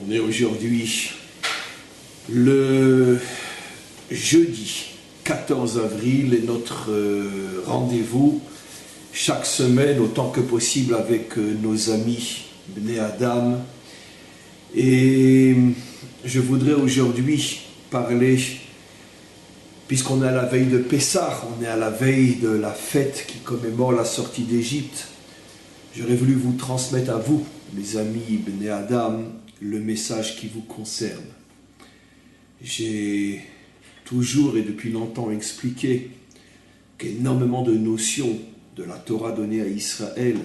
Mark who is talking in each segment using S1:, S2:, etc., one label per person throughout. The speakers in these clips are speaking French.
S1: On est aujourd'hui le jeudi 14 avril et notre rendez-vous chaque semaine autant que possible avec nos amis Bnei Adam. Et je voudrais aujourd'hui parler, puisqu'on est à la veille de Pessah, on est à la veille de la fête qui commémore la sortie d'Égypte. J'aurais voulu vous transmettre à vous, mes amis Bnei Adam, le message qui vous concerne. J'ai toujours et depuis longtemps expliqué qu'énormément de notions de la Torah donnée à Israël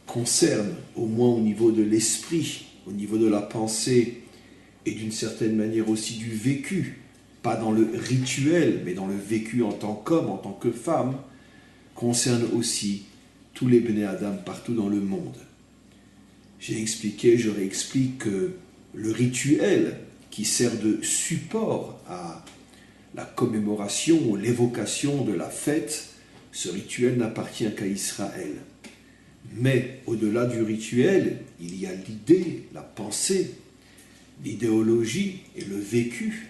S1: concernent, au moins au niveau de l'esprit, au niveau de la pensée et d'une certaine manière aussi du vécu, pas dans le rituel, mais dans le vécu en tant qu'homme, en tant que femme, concernent aussi tous les Bnei Adam partout dans le monde. J'ai expliqué, je réexplique que le rituel qui sert de support à la commémoration, l'évocation de la fête, ce rituel n'appartient qu'à Israël. Mais au-delà du rituel, il y a l'idée, la pensée, l'idéologie et le vécu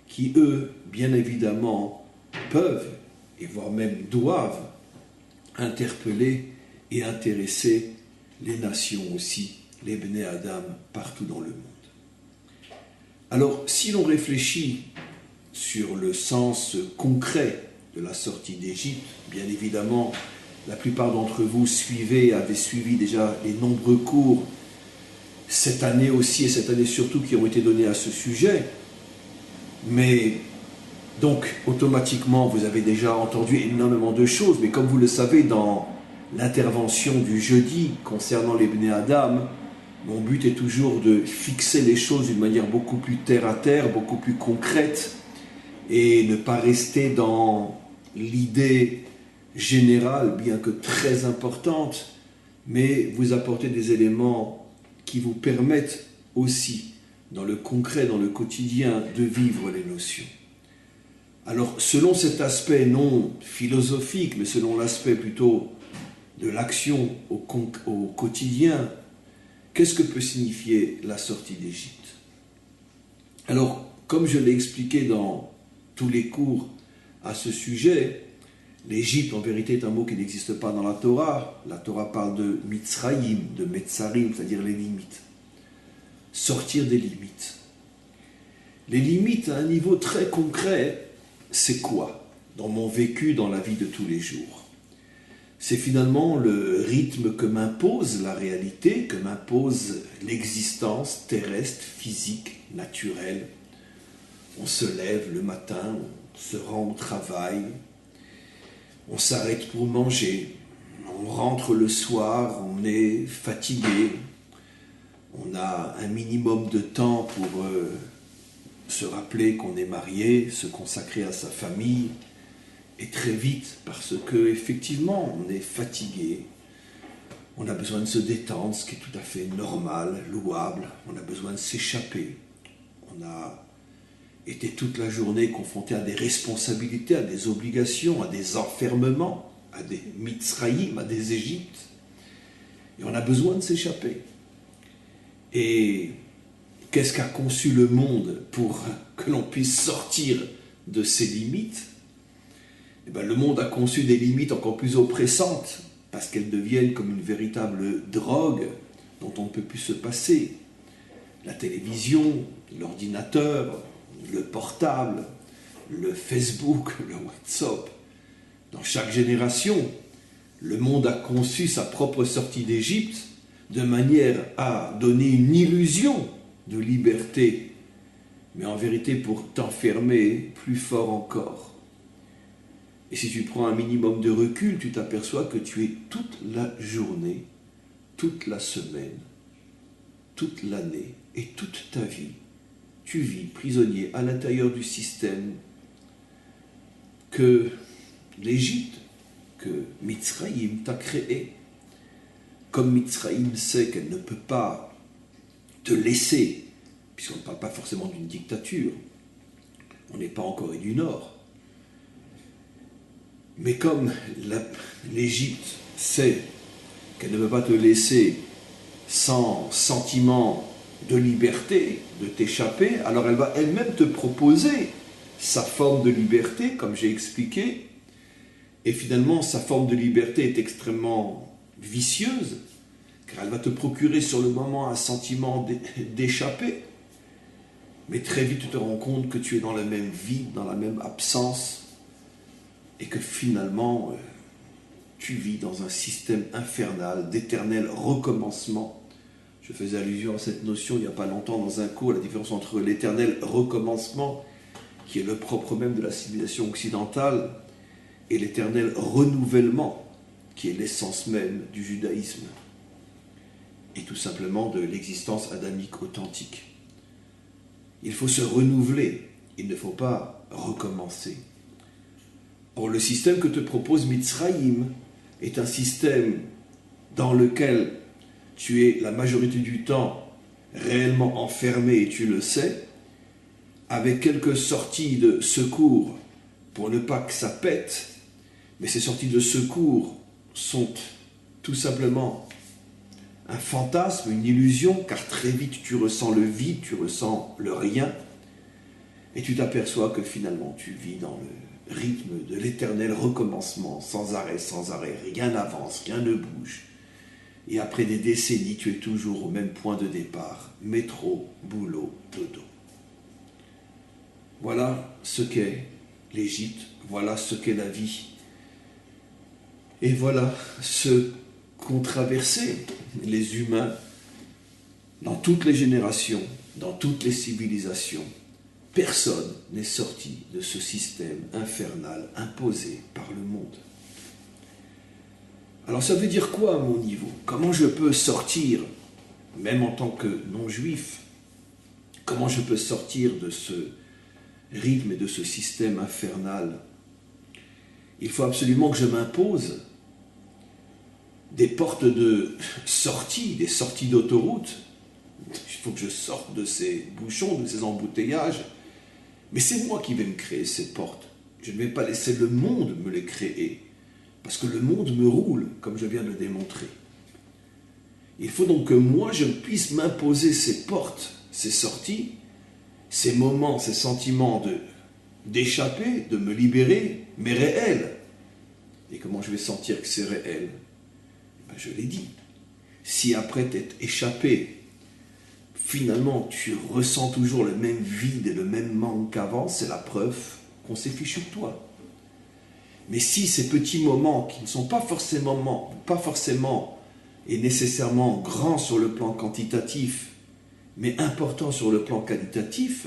S1: qui, eux, bien évidemment, peuvent et voire même doivent interpeller et intéresser les nations aussi, les Bnei Adam, partout dans le monde. Alors, si l'on réfléchit sur le sens concret de la sortie d'Égypte, bien évidemment, la plupart d'entre vous avaient suivi déjà les nombreux cours cette année aussi, et cette année surtout, qui ont été donnés à ce sujet. Mais, donc, automatiquement, vous avez déjà entendu énormément de choses, mais comme vous le savez, dans l'intervention du jeudi concernant les Bnei Adam, mon but est toujours de fixer les choses d'une manière beaucoup plus terre-à-terre, beaucoup plus concrète, et ne pas rester dans l'idée générale, bien que très importante, mais vous apporter des éléments qui vous permettent aussi, dans le concret, dans le quotidien, de vivre les notions. Alors, selon cet aspect non philosophique, mais selon l'aspect plutôt de l'action au quotidien, qu'est-ce que peut signifier la sortie d'Égypte? Alors, comme je l'ai expliqué dans tous les cours à ce sujet, l'Égypte en vérité est un mot qui n'existe pas dans la Torah. La Torah parle de Mitzrayim, de Metzarim, c'est-à-dire les limites. Sortir des limites. Les limites à un niveau très concret, c'est quoi? Dans mon vécu, dans la vie de tous les jours. C'est finalement le rythme que m'impose la réalité, que m'impose l'existence terrestre, physique, naturelle. On se lève le matin, on se rend au travail, on s'arrête pour manger, on rentre le soir, on est fatigué, on a un minimum de temps pour se rappeler qu'on est marié, se consacrer à sa famille, et très vite, parce que effectivement, on est fatigué, on a besoin de se détendre, ce qui est tout à fait normal, louable, on a besoin de s'échapper, on a été toute la journée confronté à des responsabilités, à des obligations, à des enfermements, à des Mitzrayim, à des Égyptes, et on a besoin de s'échapper. Et qu'est-ce qu'a conçu le monde pour que l'on puisse sortir de ses limites? Eh bien, le monde a conçu des limites encore plus oppressantes, parce qu'elles deviennent comme une véritable drogue dont on ne peut plus se passer. La télévision, l'ordinateur, le portable, le Facebook, le WhatsApp. Dans chaque génération, le monde a conçu sa propre sortie d'Égypte de manière à donner une illusion de liberté, mais en vérité pour t'enfermer plus fort encore. Et si tu prends un minimum de recul, tu t'aperçois que tu es toute la journée, toute la semaine, toute l'année et toute ta vie. Tu vis prisonnier à l'intérieur du système que l'Égypte, que Mitzrayim t'a créé. Comme Mitzrayim sait qu'elle ne peut pas te laisser, puisqu'on ne parle pas forcément d'une dictature, on n'est pas en Corée du Nord, mais comme l'Égypte sait qu'elle ne peut pas te laisser sans sentiment de liberté, de t'échapper, alors elle va elle-même te proposer sa forme de liberté, comme j'ai expliqué, et finalement sa forme de liberté est extrêmement vicieuse, car elle va te procurer sur le moment un sentiment d'échapper, mais très vite tu te rends compte que tu es dans le même vide, dans la même absence, et que finalement tu vis dans un système infernal d'éternel recommencement. Je faisais allusion à cette notion il n'y a pas longtemps dans un cours, la différence entre l'éternel recommencement, qui est le propre même de la civilisation occidentale, et l'éternel renouvellement, qui est l'essence même du judaïsme, et tout simplement de l'existence adamique authentique. Il faut se renouveler, il ne faut pas recommencer. Or, le système que te propose Mitzrayim est un système dans lequel tu es la majorité du temps réellement enfermé, et tu le sais, avec quelques sorties de secours pour ne pas que ça pète, mais ces sorties de secours sont tout simplement un fantasme, une illusion, car très vite tu ressens le vide, tu ressens le rien, et tu t'aperçois que finalement tu vis dans le rythme de l'éternel recommencement, sans arrêt, rien n'avance, rien ne bouge. Et après des décennies, tu es toujours au même point de départ, métro, boulot, dodo. Voilà ce qu'est l'Égypte, voilà ce qu'est la vie. Et voilà ce qu'ont traversé les humains dans toutes les générations, dans toutes les civilisations. Personne n'est sorti de ce système infernal imposé par le monde. Alors ça veut dire quoi à mon niveau? Comment je peux sortir, même en tant que non-juif, comment je peux sortir de ce rythme et de ce système infernal? Il faut absolument que je m'impose des portes de sortie, des sorties d'autoroute. Il faut que je sorte de ces bouchons, de ces embouteillages. Mais c'est moi qui vais me créer ces portes. Je ne vais pas laisser le monde me les créer. Parce que le monde me roule, comme je viens de le démontrer. Il faut donc que moi, je puisse m'imposer ces portes, ces sorties, ces moments, ces sentiments d'échapper, de me libérer, mais réels. Et comment je vais sentir que c'est réel? Ben, je l'ai dit. Si après t'être échappé, finalement tu ressens toujours le même vide et le même manque qu'avant, c'est la preuve qu'on s'est fichu de toi. Mais si ces petits moments qui ne sont pas forcément et nécessairement grands sur le plan quantitatif, mais importants sur le plan qualitatif,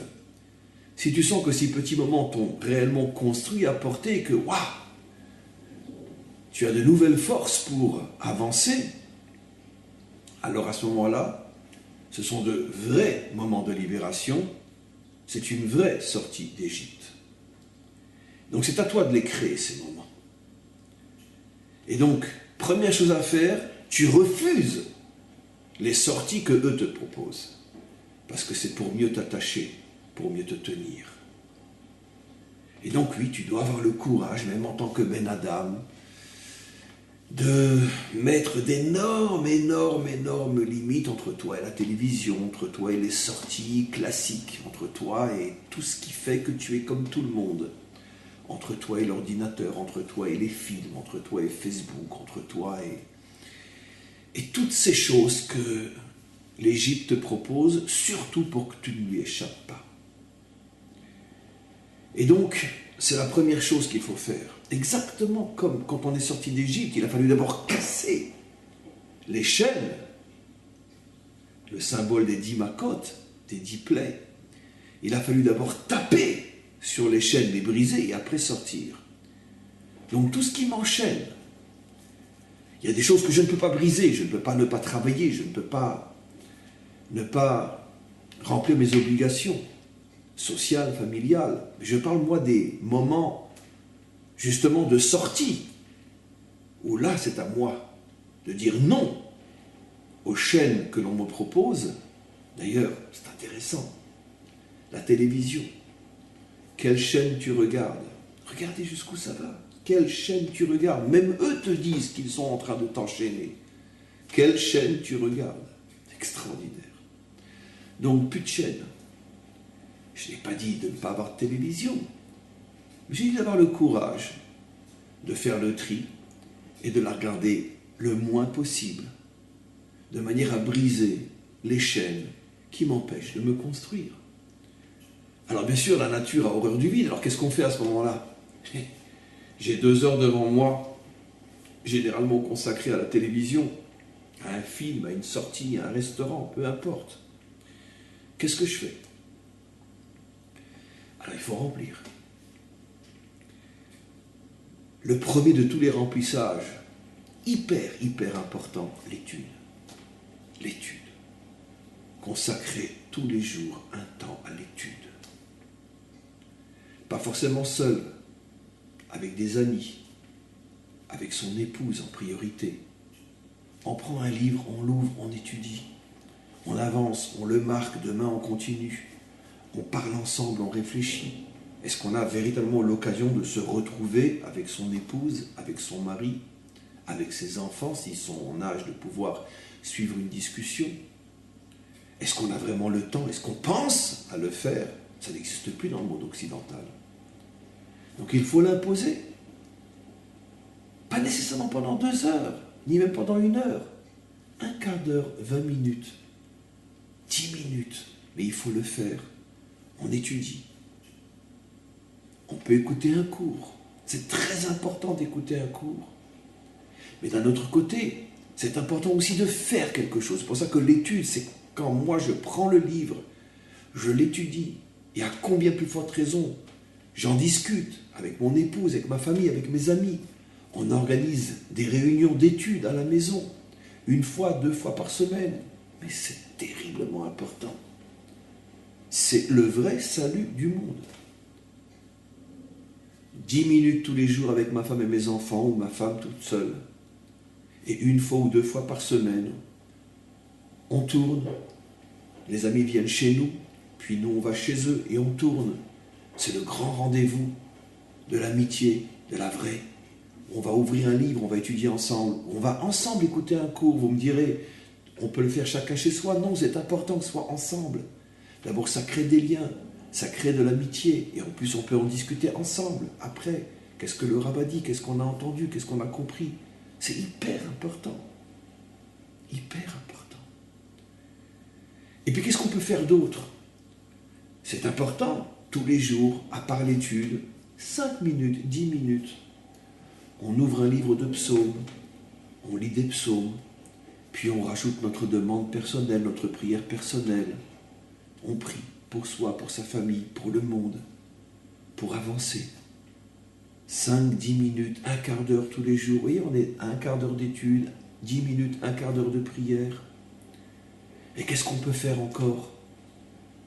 S1: si tu sens que ces petits moments t'ont réellement construit, apporté, que waouh, tu as de nouvelles forces pour avancer, alors à ce moment-là, ce sont de vrais moments de libération, c'est une vraie sortie d'Égypte. Donc c'est à toi de les créer, ces moments. Et donc, première chose à faire, tu refuses les sorties que eux te proposent. Parce que c'est pour mieux t'attacher, pour mieux te tenir. Et donc oui, tu dois avoir le courage, même en tant que Ben Adam, de mettre d'énormes limites entre toi et la télévision, entre toi et les sorties classiques, entre toi et tout ce qui fait que tu es comme tout le monde. Entre toi et l'ordinateur, entre toi et les films, entre toi et Facebook, entre toi et toutes ces choses que l'Égypte te propose, surtout pour que tu ne lui échappes pas. Et donc, c'est la première chose qu'il faut faire. Exactement comme quand on est sorti d'Égypte, il a fallu d'abord casser les chaînes, le symbole des 10 macotes, des 10 plaies. Il a fallu d'abord taper sur les chaînes, les briser et après sortir. Donc tout ce qui m'enchaîne, il y a des choses que je ne peux pas briser, je ne peux pas ne pas travailler, je ne peux pas ne pas remplir mes obligations sociales, familiales. Je parle moi des moments justement de sortie, où là c'est à moi de dire non aux chaînes que l'on me propose. D'ailleurs, c'est intéressant, la télévision. Quelle chaîne tu regardes? Regardez jusqu'où ça va. Quelle chaîne tu regardes? Même eux te disent qu'ils sont en train de t'enchaîner. Quelle chaîne tu regardes? Extraordinaire. Donc plus de chaîne. Je n'ai pas dit de ne pas avoir de télévision. J'ai dit d'avoir le courage de faire le tri et de la regarder le moins possible, de manière à briser les chaînes qui m'empêchent de me construire. Alors bien sûr, la nature a horreur du vide. Alors qu'est-ce qu'on fait à ce moment-là? J'ai 2 heures devant moi, généralement consacrées à la télévision, à un film, à une sortie, à un restaurant, peu importe. Qu'est-ce que je fais? Alors il faut remplir. Le premier de tous les remplissages, hyper important, l'étude. L'étude. Consacrer tous les jours un temps à l'étude. Pas forcément seul, avec des amis, avec son épouse en priorité. On prend un livre, on l'ouvre, on étudie. On avance, on le marque, demain on continue. On parle ensemble, on réfléchit. Est-ce qu'on a véritablement l'occasion de se retrouver avec son épouse, avec son mari, avec ses enfants, s'ils sont en âge de pouvoir suivre une discussion? Est-ce qu'on a vraiment le temps? Est-ce qu'on pense à le faire? Ça n'existe plus dans le monde occidental. Donc il faut l'imposer. Pas nécessairement pendant 2 heures, ni même pendant 1 heure. Un quart d'heure, 20 minutes, 10 minutes. Mais il faut le faire. On étudie. On peut écouter un cours. C'est très important d'écouter un cours. Mais d'un autre côté, c'est important aussi de faire quelque chose. C'est pour ça que l'étude, c'est quand moi je prends le livre, je l'étudie, et à combien plus forte raison, j'en discute avec mon épouse, avec ma famille, avec mes amis. On organise des réunions d'études à la maison, 1 fois, 2 fois par semaine. Mais c'est terriblement important. C'est le vrai salut du monde. 10 minutes tous les jours avec ma femme et mes enfants, ou ma femme toute seule. Et 1 fois ou 2 fois par semaine, on tourne. Les amis viennent chez nous, puis nous on va chez eux et on tourne. C'est le grand rendez-vous de l'amitié, de la vraie. On va ouvrir un livre, on va étudier ensemble. On va ensemble écouter un cours. Vous me direz, on peut le faire chacun chez soi. Non, c'est important que ce soit ensemble. D'abord, ça crée des liens, ça crée de l'amitié. Et en plus, on peut en discuter ensemble. Après, qu'est-ce que le rabbin dit? Qu'est-ce qu'on a entendu? Qu'est-ce qu'on a compris? C'est hyper important. Hyper important. Et puis, qu'est-ce qu'on peut faire d'autre? C'est important, tous les jours, à part l'étude, 5 minutes, 10 minutes. On ouvre un livre de psaumes, on lit des psaumes, puis on rajoute notre demande personnelle, notre prière personnelle. On prie pour soi, pour sa famille, pour le monde, pour avancer. 5, 10 minutes, un quart d'heure tous les jours. Vous voyez, on est à un quart d'heure d'étude, 10 minutes, un quart d'heure de prière. Et qu'est-ce qu'on peut faire encore?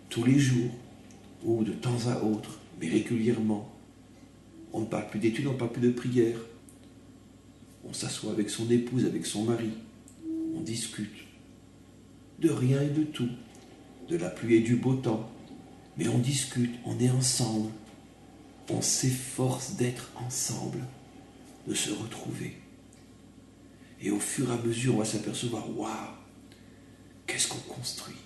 S1: Tous les jours, ou de temps à autre, mais régulièrement. On ne parle plus d'études, on ne parle plus de prière. On s'assoit avec son épouse, avec son mari. On discute de rien et de tout, de la pluie et du beau temps. Mais on discute, on est ensemble. On s'efforce d'être ensemble, de se retrouver. Et au fur et à mesure, on va s'apercevoir, waouh, qu'est-ce qu'on construit.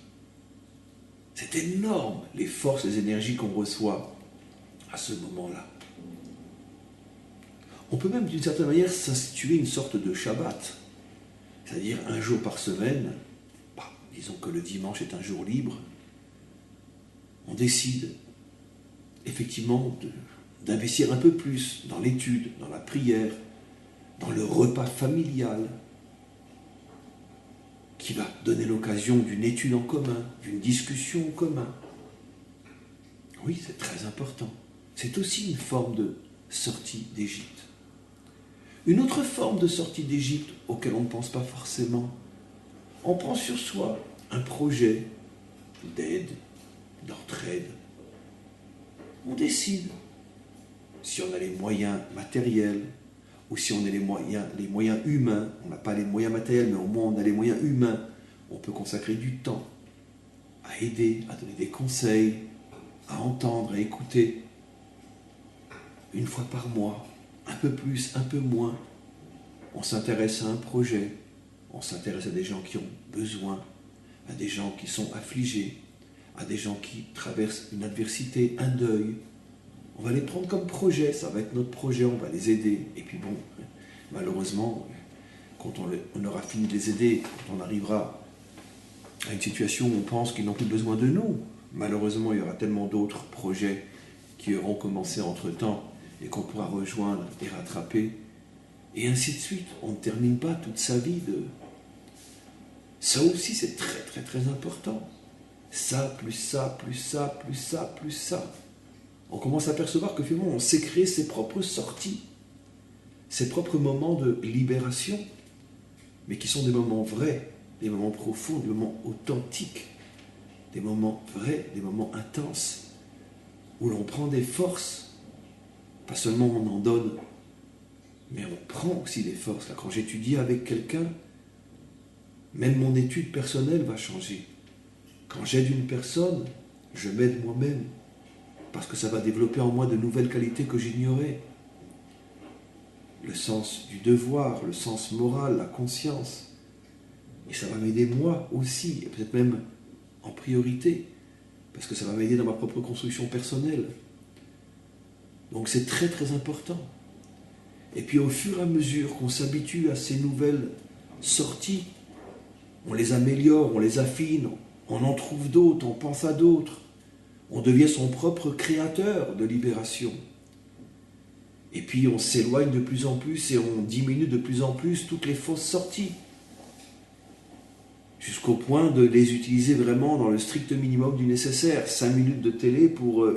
S1: C'est énorme, les forces, les énergies qu'on reçoit à ce moment-là. On peut même d'une certaine manière s'instituer une sorte de Shabbat, c'est-à-dire un jour par semaine, disons que le dimanche est un jour libre, on décide effectivement d'investir un peu plus dans l'étude, dans la prière, dans le repas familial, qui va donner l'occasion d'une étude en commun, d'une discussion en commun. Oui, c'est très important. C'est aussi une forme de sortie d'Égypte. Une autre forme de sortie d'Égypte auquel on ne pense pas forcément, on prend sur soi un projet d'aide, d'entraide. On décide si on a les moyens matériels ou si on a les moyens humains. On n'a pas les moyens matériels, mais au moins on a les moyens humains. On peut consacrer du temps à aider, à donner des conseils, à entendre, à écouter. 1 fois par mois, un peu plus, un peu moins. On s'intéresse à un projet, on s'intéresse à des gens qui ont besoin, à des gens qui sont affligés, à des gens qui traversent une adversité, un deuil. On va les prendre comme projet, ça va être notre projet, on va les aider. Et puis bon, malheureusement, quand on aura fini de les aider, quand on arrivera à une situation où on pense qu'ils n'ont plus besoin de nous, malheureusement, il y aura tellement d'autres projets qui auront commencé entre-temps et qu'on pourra rejoindre et rattraper. Et ainsi de suite. On ne termine pas toute sa vie de... Ça aussi, c'est très, très, très important. Ça, plus ça, plus ça, plus ça, plus ça. On commence à percevoir que finalement, on s'est créé ses propres sorties, ses propres moments de libération, mais qui sont des moments vrais, des moments profonds, des moments authentiques, des moments vrais, des moments intenses, où l'on prend des forces. Pas seulement on en donne, mais on prend aussi des forces. Là, quand j'étudie avec quelqu'un, même mon étude personnelle va changer. Quand j'aide une personne, je m'aide moi-même, parce que ça va développer en moi de nouvelles qualités que j'ignorais. Le sens du devoir, le sens moral, la conscience. Et ça va m'aider moi aussi, et peut-être même en priorité, parce que ça va m'aider dans ma propre construction personnelle. Donc c'est très très important. Et puis au fur et à mesure qu'on s'habitue à ces nouvelles sorties, on les améliore, on les affine, on en trouve d'autres, on pense à d'autres. On devient son propre créateur de libération. Et puis on s'éloigne de plus en plus et on diminue de plus en plus toutes les fausses sorties. Jusqu'au point de les utiliser vraiment dans le strict minimum du nécessaire. 5 minutes de télé pour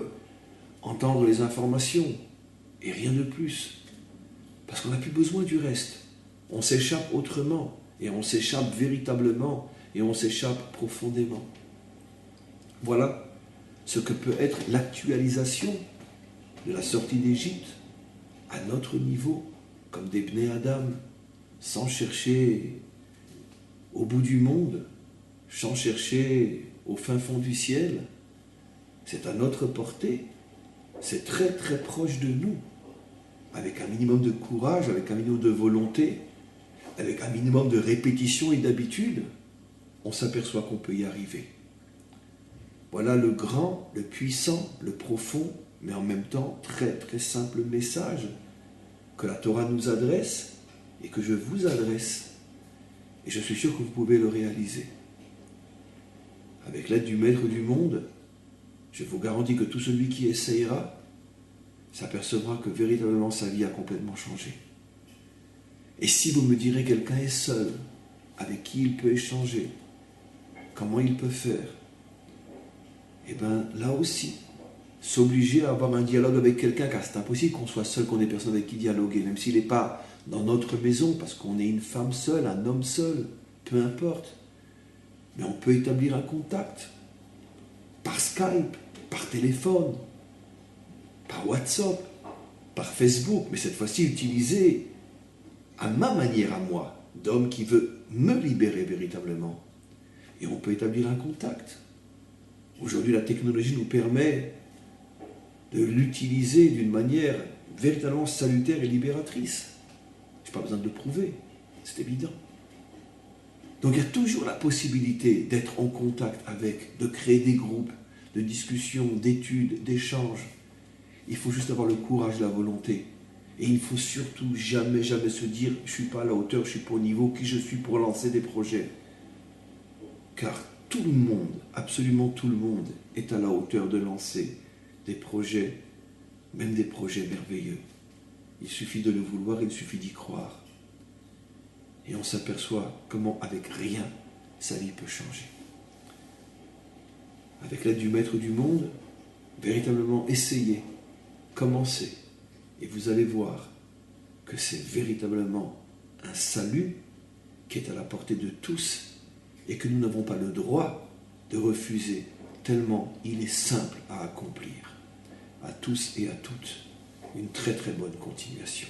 S1: entendre les informations. Et rien de plus. Parce qu'on n'a plus besoin du reste. On s'échappe autrement. Et on s'échappe véritablement. Et on s'échappe profondément. Voilà ce que peut être l'actualisation de la sortie d'Égypte à notre niveau, comme des Bnei Adam, sans chercher au bout du monde, sans chercher au fin fond du ciel. C'est à notre portée, c'est très très proche de nous, avec un minimum de courage, avec un minimum de volonté, avec un minimum de répétition et d'habitude, on s'aperçoit qu'on peut y arriver. Voilà le grand, le puissant, le profond, mais en même temps très très simple message que la Torah nous adresse et que je vous adresse. Et je suis sûr que vous pouvez le réaliser. Avec l'aide du Maître du monde, je vous garantis que tout celui qui essayera s'apercevra que véritablement sa vie a complètement changé. Et si vous me direz quelqu'un est seul, avec qui il peut échanger, comment il peut faire, et bien là aussi, s'obliger à avoir un dialogue avec quelqu'un, car c'est impossible qu'on soit seul, qu'on ait personne avec qui dialoguer, même s'il n'est pas dans notre maison, parce qu'on est une femme seule, un homme seul, peu importe. Mais on peut établir un contact, par Skype, par téléphone, par WhatsApp, par Facebook, mais cette fois-ci utilisé à ma manière à moi, d'homme qui veut me libérer véritablement. Et on peut établir un contact. Aujourd'hui, la technologie nous permet de l'utiliser d'une manière véritablement salutaire et libératrice. Je n'ai pas besoin de le prouver, c'est évident. Donc il y a toujours la possibilité d'être en contact avec, de créer des groupes, de discussions, d'études, d'échanges. Il faut juste avoir le courage, la volonté. Et il ne faut surtout jamais, jamais se dire « je ne suis pas à la hauteur, je ne suis pas au niveau, qui je suis pour lancer des projets ». Car tout le monde, absolument tout le monde, est à la hauteur de lancer des projets, même des projets merveilleux. Il suffit de le vouloir, il suffit d'y croire. Et on s'aperçoit comment, avec rien, sa vie peut changer. Avec l'aide du Maître du monde, véritablement essayez, commencez, et vous allez voir que c'est véritablement un salut qui est à la portée de tous et que nous n'avons pas le droit de refuser, tellement il est simple à accomplir. À tous et à toutes, une très très bonne continuation.